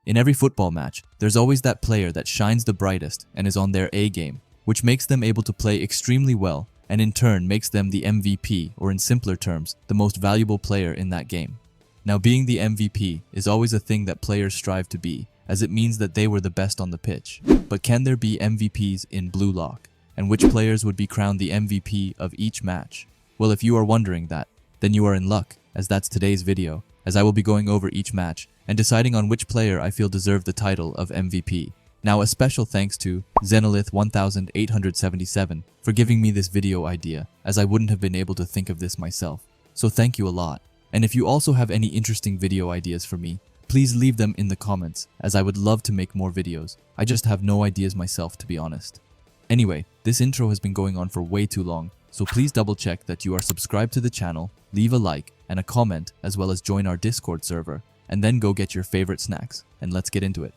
In every football match, there's always that player that shines the brightest and is on their A game, which makes them able to play extremely well and in turn makes them the MVP, or in simpler terms, the most valuable player in that game. Now, being the MVP is always a thing that players strive to be, as it means that they were the best on the pitch. But can there be MVPs in Blue Lock? And which players would be crowned the MVP of each match? Well, if you are wondering that, then you are in luck, as that's today's video, as I will be going over each match and deciding on which player I feel deserved the title of MVP. Now, a special thanks to Zenolith 1877 for giving me this video idea, as I wouldn't have been able to think of this myself. So thank you a lot. And if you also have any interesting video ideas for me, please leave them in the comments, as I would love to make more videos. I just have no ideas myself, to be honest. Anyway, this intro has been going on for way too long, so please double check that you are subscribed to the channel, leave a like and a comment, as well as join our Discord server, and then go get your favorite snacks, and let's get into it.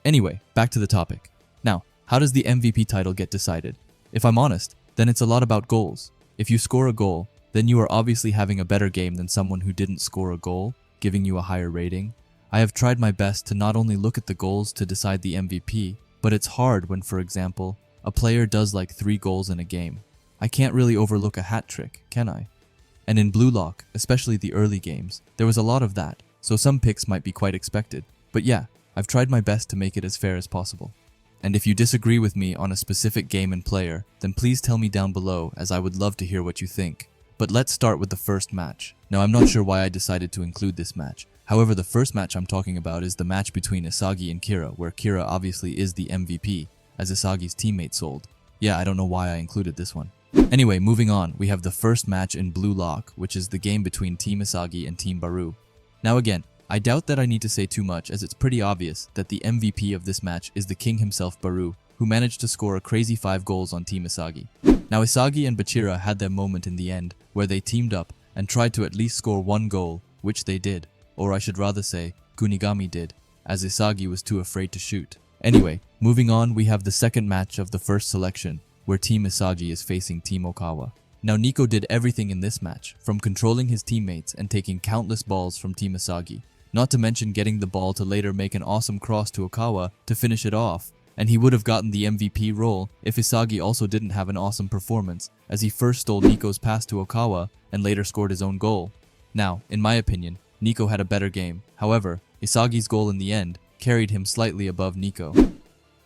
Anyway, back to the topic. Now, how does the MVP title get decided? If I'm honest, then it's a lot about goals. If you score a goal, then you are obviously having a better game than someone who didn't score a goal, giving you a higher rating. I have tried my best to not only look at the goals to decide the MVP, but it's hard when, for example, a player does like 3 goals in a game. I can't really overlook a hat trick, can I? And in Blue Lock, especially the early games, there was a lot of that, so some picks might be quite expected. But yeah, I've tried my best to make it as fair as possible. And if you disagree with me on a specific game and player, then please tell me down below, as I would love to hear what you think. But let's start with the first match. Now, I'm not sure why I decided to include this match. However, the first match I'm talking about is the match between Isagi and Kira, where Kira obviously is the MVP, as Isagi's teammate sold. Yeah, I don't know why I included this one. Anyway, moving on, we have the first match in Blue Lock, which is the game between Team Isagi and Team Baru. Now again, I doubt that I need to say too much, as it's pretty obvious that the MVP of this match is the king himself, Baru, who managed to score a crazy 5 goals on Team Isagi. Now, Isagi and Barcha had their moment in the end where they teamed up and tried to at least score 1 goal, which they did, or I should rather say, Kunigami did, as Isagi was too afraid to shoot. Anyway, moving on, we have the second match of the first selection, where Team Isagi is facing Team Okawa. Now, Nico did everything in this match, from controlling his teammates and taking countless balls from Team Isagi, not to mention getting the ball to later make an awesome cross to Okawa to finish it off, and he would have gotten the MVP role if Isagi also didn't have an awesome performance, as he first stole Nico's pass to Okawa and later scored his own goal. Now, in my opinion, Nico had a better game. However, Isagi's goal in the end carried him slightly above Nico.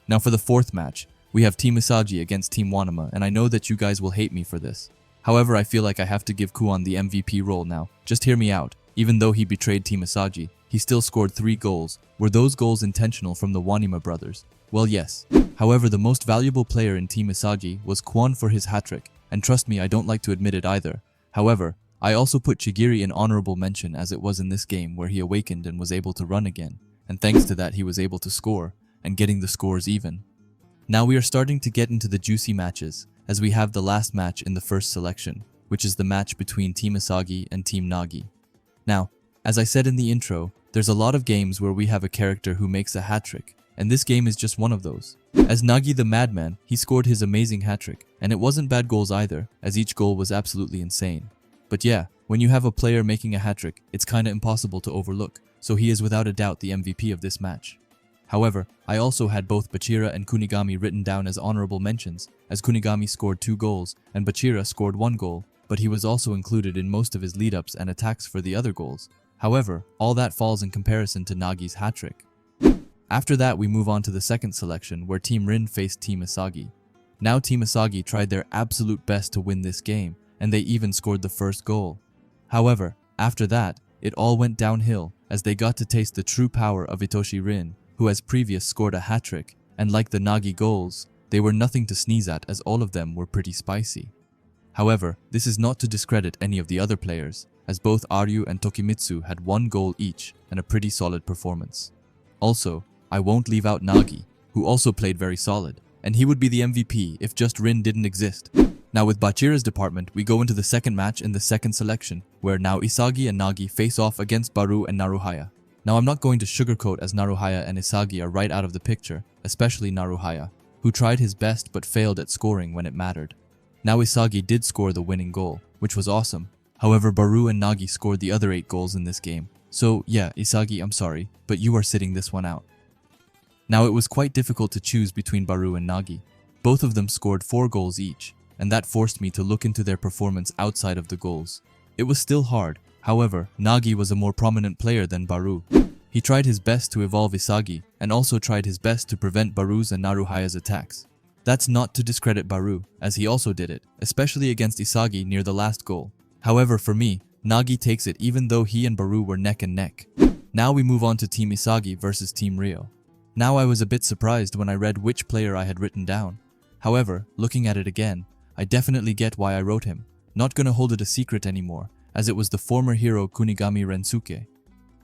Now for the fourth match, we have Team Isagi against Team Wanama, and I know that you guys will hate me for this. However, I feel like I have to give Kuon the MVP role now. Just hear me out. Even though he betrayed Team Isagi, he still scored 3 goals. Were those goals intentional from the Wanima brothers? Well, yes. However, the most valuable player in Team Isagi was Kwon for his hat-trick, and trust me, I don't like to admit it either. However, I also put Chigiri in honorable mention, as it was in this game where he awakened and was able to run again, and thanks to that he was able to score, and getting the scores even. Now we are starting to get into the juicy matches, as we have the last match in the first selection, which is the match between Team Isagi and Team Nagi. Now, as I said in the intro, there's a lot of games where we have a character who makes a hat-trick, and this game is just one of those. As Nagi the Madman, he scored his amazing hat-trick, and it wasn't bad goals either, as each goal was absolutely insane. But yeah, when you have a player making a hat-trick, it's kinda impossible to overlook, so he is without a doubt the MVP of this match. However, I also had both Barcha and Kunigami written down as honorable mentions, as Kunigami scored 2 goals and Barcha scored 1 goal, but he was also included in most of his lead-ups and attacks for the other goals. However, all that falls in comparison to Nagi's hat-trick. After that, we move on to the second selection, where Team Rin faced Team Isagi. Now Team Isagi tried their absolute best to win this game, and they even scored the first goal. However, after that, it all went downhill, as they got to taste the true power of Itoshi Rin, who has previous scored a hat-trick, and like the Nagi goals, they were nothing to sneeze at, as all of them were pretty spicy. However, this is not to discredit any of the other players, as both Aryu and Tokimitsu had 1 goal each and a pretty solid performance. Also, I won't leave out Nagi, who also played very solid, and he would be the MVP if just Rin didn't exist. Now with Bachira's department, we go into the second match in the second selection, where now Isagi and Nagi face off against Baru and Naruhaya. Now I'm not going to sugarcoat, as Naruhaya and Isagi are right out of the picture, especially Naruhaya, who tried his best but failed at scoring when it mattered. Now Isagi did score the winning goal, which was awesome. However, Baru and Nagi scored the other 8 goals in this game, So yeah, Isagi, I'm sorry, but you are sitting this one out. Now it was quite difficult to choose between Baru and Nagi. Both of them scored 4 goals each, and that forced me to look into their performance outside of the goals. It was still hard, however, Nagi was a more prominent player than Baru. He tried his best to evolve Isagi, and also tried his best to prevent Baru's and Naruhaya's attacks. That's not to discredit Baru, as he also did it, especially against Isagi near the last goal. However, for me, Nagi takes it even though he and Baru were neck and neck. Now we move on to Team Isagi versus Team Ryo. Now I was a bit surprised when I read which player I had written down. However, looking at it again, I definitely get why I wrote him. Not gonna hold it a secret anymore, as it was the former hero Kunigami Rensuke.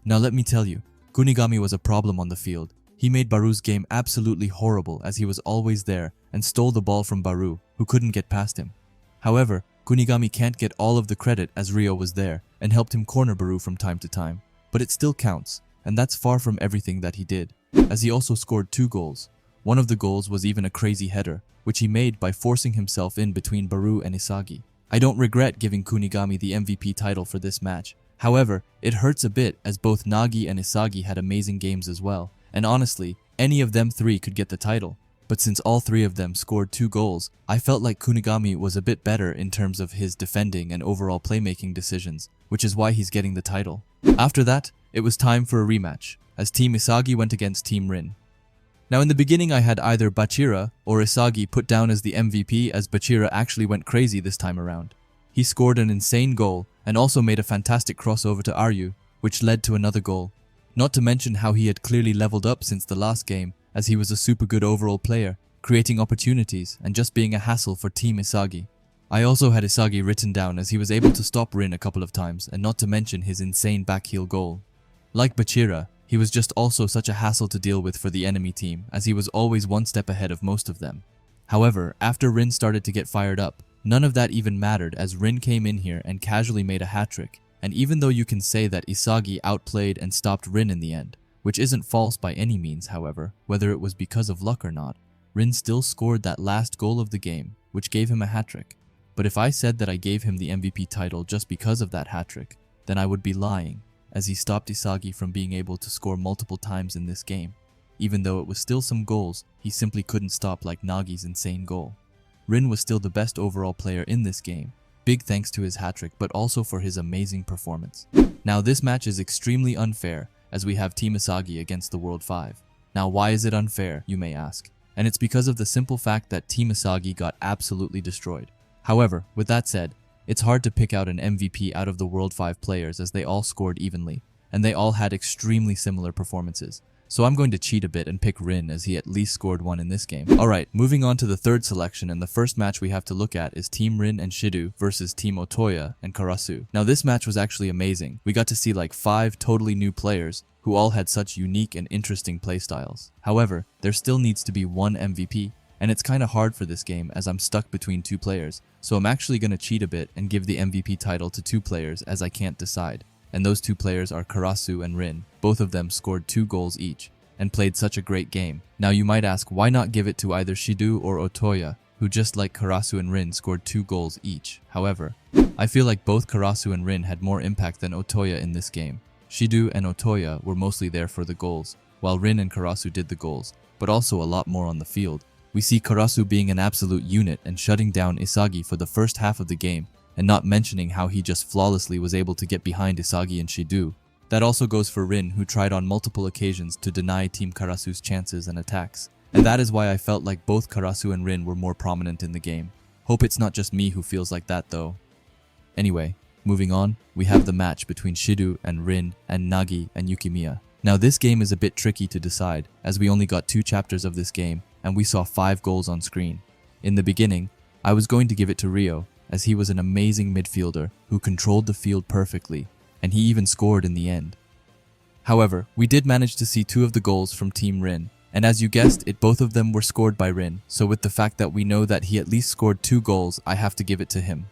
Now let me tell you, Kunigami was a problem on the field. He made Baru's game absolutely horrible as he was always there and stole the ball from Baru, who couldn't get past him. However, Kunigami can't get all of the credit as Ryo was there and helped him corner Baru from time to time. But it still counts, and that's far from everything that he did, as he also scored 2 goals. One of the goals was even a crazy header, which he made by forcing himself in between Baru and Isagi. I don't regret giving Kunigami the MVP title for this match. However, it hurts a bit as both Nagi and Isagi had amazing games as well, and honestly, any of them 3 could get the title. But since all 3 of them scored 2 goals, I felt like Kunigami was a bit better in terms of his defending and overall playmaking decisions, which is why he's getting the title. After that, it was time for a rematch, as Team Isagi went against Team Rin. Now in the beginning I had either Barcha or Isagi put down as the MVP, as Barcha actually went crazy this time around. He scored an insane goal and also made a fantastic crossover to Aryu, which led to another goal. Not to mention how he had clearly leveled up since the last game, as he was a super good overall player, creating opportunities and just being a hassle for Team Isagi. I also had Isagi written down as he was able to stop Rin a couple of times, and not to mention his insane backheel goal. Like Barcha, he was just also such a hassle to deal with for the enemy team, as he was always one step ahead of most of them. However, after Rin started to get fired up, none of that even mattered, as Rin came in here and casually made a hat-trick. And even though you can say that Isagi outplayed and stopped Rin in the end, which isn't false by any means, however, whether it was because of luck or not, Rin still scored that last goal of the game, which gave him a hat-trick. But if I said that I gave him the MVP title just because of that hat-trick, then I would be lying, as he stopped Isagi from being able to score multiple times in this game. Even though it was still some goals, he simply couldn't stop like Nagi's insane goal. Rin was still the best overall player in this game, big thanks to his hat-trick but also for his amazing performance. Now this match is extremely unfair, as we have Team Isagi against the World 5. Now why is it unfair, you may ask? And it's because of the simple fact that Team Isagi got absolutely destroyed. However, with that said, it's hard to pick out an MVP out of the World 5 players, as they all scored evenly, and they all had extremely similar performances. So I'm going to cheat a bit and pick Rin, as he at least scored 1 in this game. Alright, moving on to the third selection, and the first match we have to look at is Team Rin and Shidu versus Team Otoya and Karasu. Now this match was actually amazing. We got to see like 5 totally new players who all had such unique and interesting playstyles. However, there still needs to be one MVP, and it's kinda hard for this game as I'm stuck between 2 players, so I'm actually gonna cheat a bit and give the MVP title to 2 players as I can't decide. And those 2 players are Karasu and Rin. Both of them scored 2 goals each and played such a great game. Now you might ask, why not give it to either Shidu or Otoya, who just like Karasu and Rin scored 2 goals each. However, I feel like both Karasu and Rin had more impact than Otoya in this game. Shidu and Otoya were mostly there for the goals, while Rin and Karasu did the goals, but also a lot more on the field. We see Karasu being an absolute unit and shutting down Isagi for the first half of the game, and not mentioning how he just flawlessly was able to get behind Isagi and Shidu. That also goes for Rin, who tried on multiple occasions to deny Team Karasu's chances and attacks. And that is why I felt like both Karasu and Rin were more prominent in the game. Hope it's not just me who feels like that though. Anyway, moving on, we have the match between Shidu and Rin and Nagi and Yukimiya. Now this game is a bit tricky to decide, as we only got 2 chapters of this game, and we saw 5 goals on screen. In the beginning, I was going to give it to Ryo, as he was an amazing midfielder who controlled the field perfectly, and he even scored in the end. However, we did manage to see 2 of the goals from Team Rin, and as you guessed it, both of them were scored by Rin, so with the fact that we know that he at least scored 2 goals, I have to give it to him.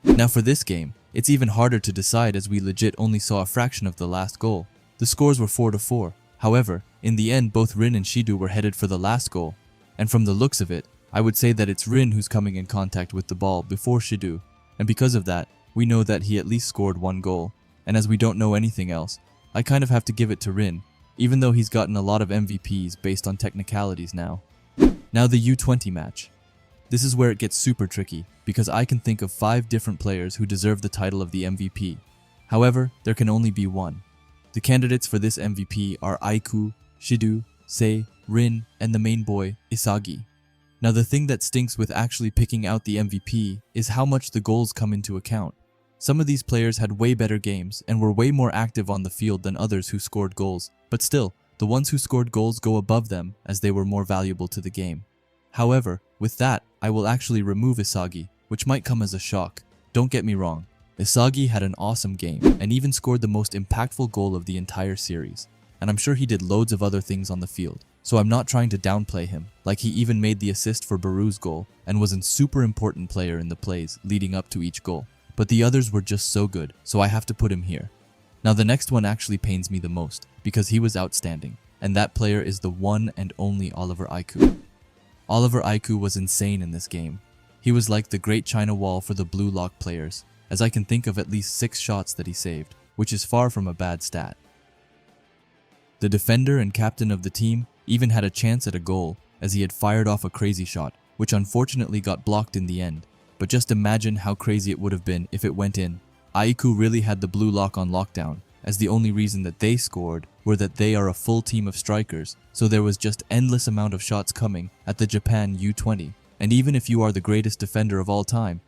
Now for this game, it's even harder to decide as we legit only saw a fraction of the last goal. The scores were 4-4. However, in the end both Rin and Shidu were headed for the last goal, and from the looks of it, I would say that it's Rin who's coming in contact with the ball before Shidu, and because of that, we know that he at least scored 1 goal, and as we don't know anything else, I kind of have to give it to Rin, even though he's gotten a lot of MVPs based on technicalities now. Now the U20 match. This is where it gets super tricky, because I can think of 5 different players who deserve the title of the MVP. However, there can only be one. The candidates for this MVP are Aiku, Shidu, Sei, Rin, and the main boy, Isagi. Now the thing that stinks with actually picking out the MVP is how much the goals come into account. Some of these players had way better games and were way more active on the field than others who scored goals, but still, the ones who scored goals go above them as they were more valuable to the game. However, with that, I will actually remove Isagi, which might come as a shock. Don't get me wrong, Isagi had an awesome game and even scored the most impactful goal of the entire series. And I'm sure he did loads of other things on the field, so I'm not trying to downplay him, like he even made the assist for Baru's goal and was a super important player in the plays leading up to each goal. But the others were just so good, so I have to put him here. Now the next one actually pains me the most, because he was outstanding, and that player is the one and only Oliver Aiku. Oliver Aiku was insane in this game. He was like the great China wall for the blue lock players, as I can think of at least 6 shots that he saved, which is far from a bad stat. The defender and captain of the team even had a chance at a goal, as he had fired off a crazy shot, which unfortunately got blocked in the end. But just imagine how crazy it would have been if it went in. Aiku really had the blue lock on lockdown, as the only reason that they scored were that they are a full team of strikers, so there was just endless amount of shots coming at the Japan U20, and even if you are the greatest defender of all time,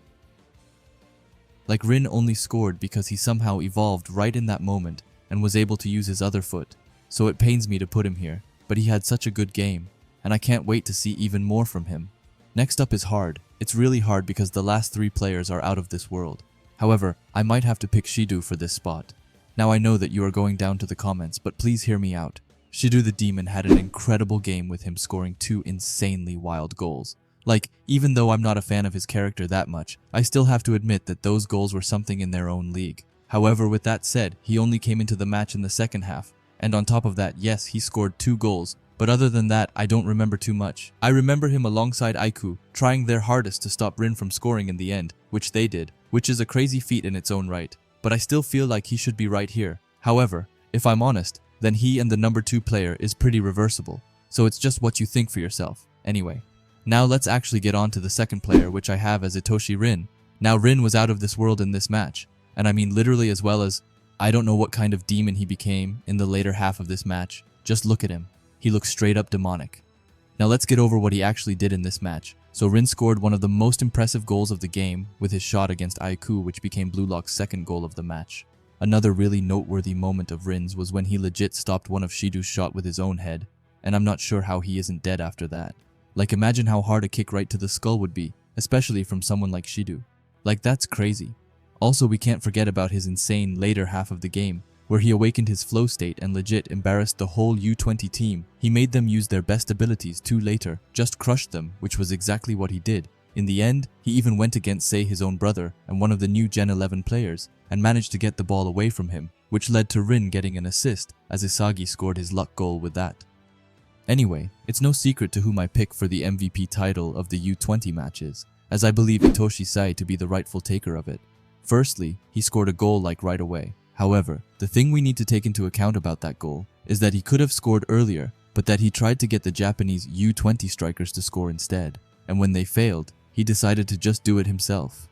like Rin only scored because he somehow evolved right in that moment and was able to use his other foot, so it pains me to put him here, but he had such a good game, and I can't wait to see even more from him. Next up is hard. It's really hard because the last 3 players are out of this world. However, I might have to pick Shidu for this spot. Now I know that you are going down to the comments, but please hear me out. Shidu the Demon had an incredible game with him scoring 2 insanely wild goals. Like, even though I'm not a fan of his character that much, I still have to admit that those goals were something in their own league. However, with that said, he only came into the match in the second half, and on top of that, yes, he scored 2 goals, but other than that, I don't remember too much. I remember him alongside Aiku, trying their hardest to stop Rin from scoring in the end, which they did, which is a crazy feat in its own right. But I still feel like he should be right here. However, if I'm honest, then he and the number 2 player is pretty reversible, so it's just what you think for yourself. Anyway, now let's actually get on to the second player, which I have as Itoshi Rin. Now Rin was out of this world in this match, and I mean literally, as well as I don't know what kind of demon he became in the later half of this match. Just look at him. He looks straight up demonic. Now let's get over what he actually did in this match. So Rin scored one of the most impressive goals of the game with his shot against Aiku, which became Blue Lock's second goal of the match. Another really noteworthy moment of Rin's was when he legit stopped one of Shidu's shot with his own head, and I'm not sure how he isn't dead after that. Like, imagine how hard a kick right to the skull would be, especially from someone like Shidu. Like, that's crazy. Also, we can't forget about his insane later half of the game, where he awakened his flow state and legit embarrassed the whole U20 team. He made them use their best abilities too later, just crushed them, which was exactly what he did. In the end, he even went against Sei, his own brother, and one of the new Gen 11 players, and managed to get the ball away from him, which led to Rin getting an assist, as Isagi scored his luck goal with that. Anyway, it's no secret to whom I pick for the MVP title of the U20 matches, as I believe Itoshi Sei to be the rightful taker of it. Firstly, he scored a goal like right away. However, the thing we need to take into account about that goal is that he could have scored earlier, but that he tried to get the Japanese U20 strikers to score instead, and when they failed, he decided to just do it himself.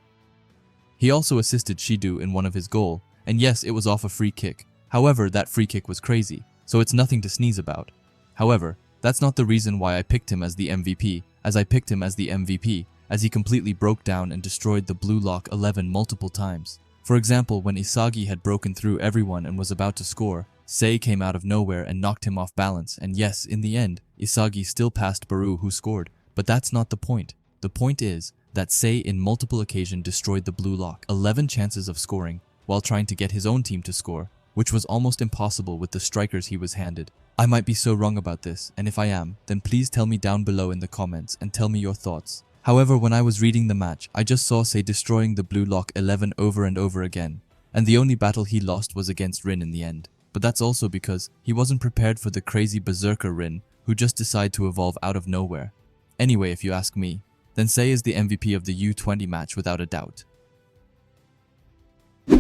He also assisted Shidu in one of his goal, and yes, it was off a free kick. However, that free kick was crazy, so it's nothing to sneeze about. However, that's not the reason why I picked him as the MVP, as he completely broke down and destroyed the Blue Lock 11 multiple times. For example, when Isagi had broken through everyone and was about to score, Sei came out of nowhere and knocked him off balance, and yes, in the end, Isagi still passed Baru, who scored, but that's not the point. The point is that Sei in multiple occasions destroyed the Blue Lock 11 chances of scoring while trying to get his own team to score, which was almost impossible with the strikers he was handed. I might be so wrong about this, and if I am, then please tell me down below in the comments and tell me your thoughts. However, when I was reading the match, I just saw Sei destroying the Blue Lock 11 over and over again, and the only battle he lost was against Rin in the end. But that's also because he wasn't prepared for the crazy berserker Rin, who just decided to evolve out of nowhere. Anyway, if you ask me, then Sei is the MVP of the U20 match without a doubt.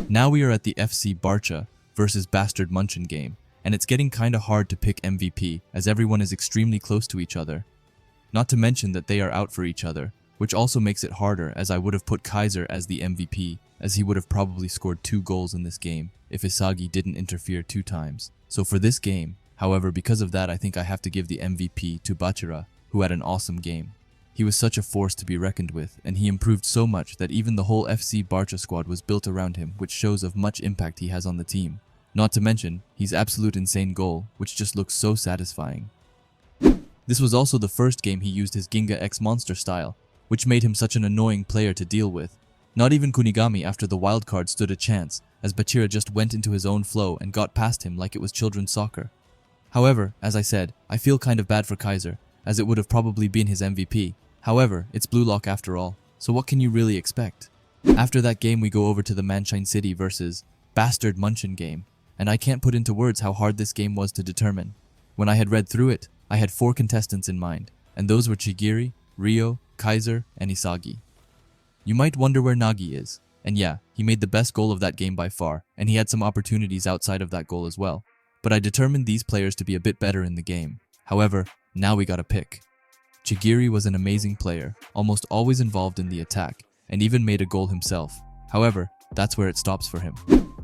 Now we are at the FC Barcha versus Bastard Munchen game, and it's getting kinda hard to pick MVP as everyone is extremely close to each other. Not to mention that they are out for each other, which also makes it harder as I would have put Kaiser as the MVP, as he would have probably scored 2 goals in this game if Isagi didn't interfere 2 times. So for this game, however, because of that I think I have to give the MVP to Barcha, who had an awesome game. He was such a force to be reckoned with, and he improved so much that even the whole FC Barcha squad was built around him, which shows of much impact he has on the team. Not to mention, he's absolute insane goal, which just looks so satisfying. This was also the first game he used his Ginga X Monster style, which made him such an annoying player to deal with. Not even Kunigami after the wildcard stood a chance, as Barcha just went into his own flow and got past him like it was children's soccer. However, as I said, I feel kind of bad for Kaiser, as it would have probably been his MVP. However, it's Blue Lock after all, so what can you really expect? After that game we go over to the Manshine City versus Bastard Munchen game, and I can't put into words how hard this game was to determine. When I had read through it, I had 4 contestants in mind, and those were Chigiri, Ryo, Kaiser, and Isagi. You might wonder where Nagi is, and yeah, he made the best goal of that game by far, and he had some opportunities outside of that goal as well. But I determined these players to be a bit better in the game. However, now we gotta pick. Chigiri was an amazing player, almost always involved in the attack, and even made a goal himself. However, that's where it stops for him.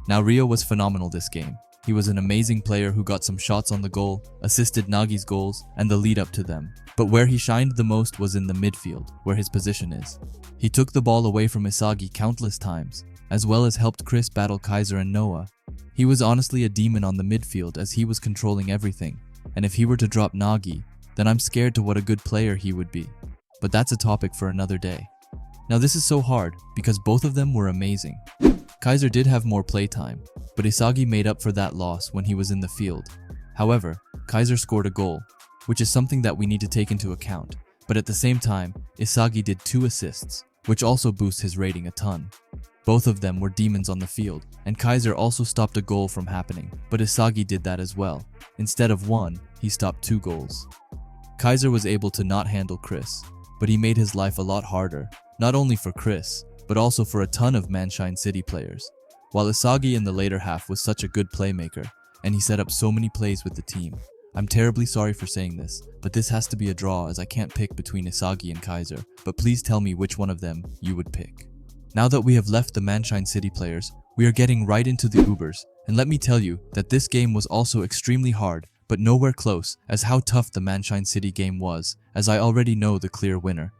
Now Ryo was phenomenal this game. He was an amazing player who got some shots on the goal, assisted Nagi's goals, and the lead up to them. But where he shined the most was in the midfield, where his position is. He took the ball away from Isagi countless times, as well as helped Chris battle Kaiser and Noah. He was honestly a demon on the midfield as he was controlling everything, and if he were to drop Nagi, then I'm scared to what a good player he would be. But that's a topic for another day. Now this is so hard because both of them were amazing. Kaiser did have more playtime, but Isagi made up for that loss when he was in the field. However, Kaiser scored a goal, which is something that we need to take into account, but at the same time, Isagi did 2 assists, which also boosts his rating a ton. Both of them were demons on the field, and Kaiser also stopped a goal from happening, but Isagi did that as well. Instead of 1, he stopped 2 goals. Kaiser was able to not handle Chris, but he made his life a lot harder, not only for Chris, but also for a ton of Manshine City players. While Isagi in the later half was such a good playmaker, and he set up so many plays with the team. I'm terribly sorry for saying this, but this has to be a draw as I can't pick between Isagi and Kaiser, but please tell me which one of them you would pick. Now that we have left the Manshine City players, we are getting right into the Ubers, and let me tell you that this game was also extremely hard, but nowhere close as how tough the Manshine City game was, as I already know the clear winner.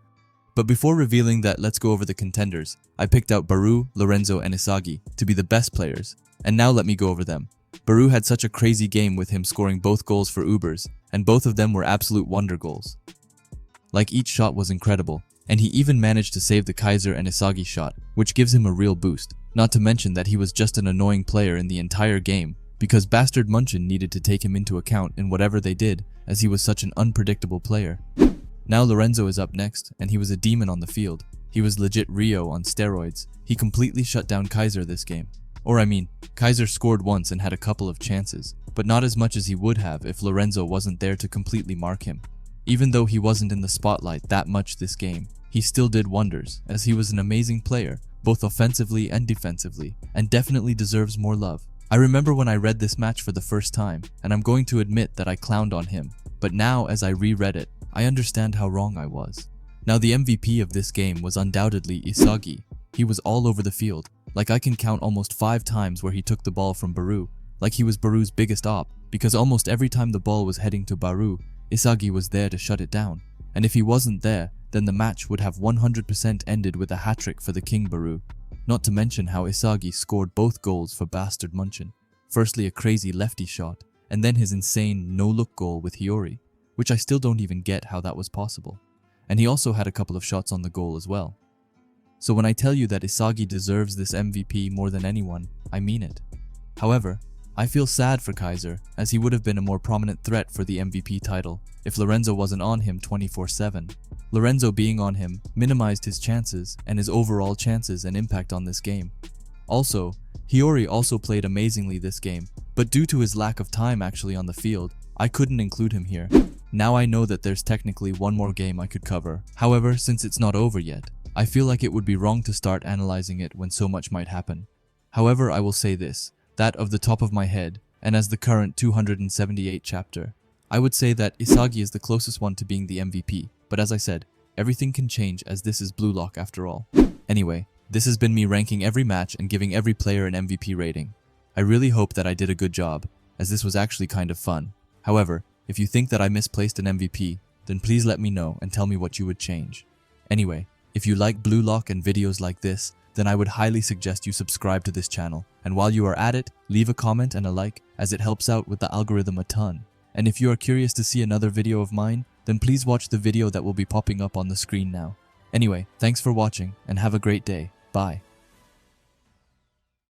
But before revealing that, let's go over the contenders. I picked out Baru, Lorenzo, and Isagi to be the best players, and now let me go over them. Baru had such a crazy game with him scoring both goals for Ubers, and both of them were absolute wonder goals. Like each shot was incredible, and he even managed to save the Kaiser and Isagi shot, which gives him a real boost. Not to mention that he was just an annoying player in the entire game, because Bastard Munchen needed to take him into account in whatever they did, as he was such an unpredictable player. Now Lorenzo is up next, and he was a demon on the field. He was legit Ryo on steroids. He completely shut down Kaiser this game. Or I mean, Kaiser scored once and had a couple of chances, but not as much as he would have if Lorenzo wasn't there to completely mark him. Even though he wasn't in the spotlight that much this game, he still did wonders, as he was an amazing player, both offensively and defensively, and definitely deserves more love. I remember when I read this match for the first time, and I'm going to admit that I clowned on him, but now as I reread it, I understand how wrong I was. Now the MVP of this game was undoubtedly Isagi. He was all over the field, like I can count almost 5 times where he took the ball from Baru, like he was Baru's biggest op, because almost every time the ball was heading to Baru, Isagi was there to shut it down, and if he wasn't there, then the match would have 100% ended with a hat-trick for the King Baru. Not to mention how Isagi scored both goals for Bastard Munchen. Firstly a crazy lefty shot, and then his insane no-look goal with Hiyori, which I still don't even get how that was possible. And he also had a couple of shots on the goal as well. So when I tell you that Isagi deserves this MVP more than anyone, I mean it. However, I feel sad for Kaiser, as he would have been a more prominent threat for the MVP title if Lorenzo wasn't on him 24/7. Lorenzo being on him minimized his chances and his overall chances and impact on this game. Also, Hiyori also played amazingly this game, but due to his lack of time actually on the field, I couldn't include him here. Now I know that there's technically one more game I could cover. However, since it's not over yet, I feel like it would be wrong to start analyzing it when so much might happen. However, I will say this. that of the top of my head, and as the current 278 chapter, I would say that Isagi is the closest one to being the MVP, but as I said, everything can change as this is Blue Lock after all. Anyway, this has been me ranking every match and giving every player an MVP rating. I really hope that I did a good job, as this was actually kind of fun. However, if you think that I misplaced an MVP, then please let me know and tell me what you would change. Anyway, if you like Blue Lock and videos like this, then I would highly suggest you subscribe to this channel, and while you are at it, leave a comment and a like, as it helps out with the algorithm a ton. And if you are curious to see another video of mine, then please watch the video that will be popping up on the screen now. Anyway, thanks for watching and have a great day. Bye.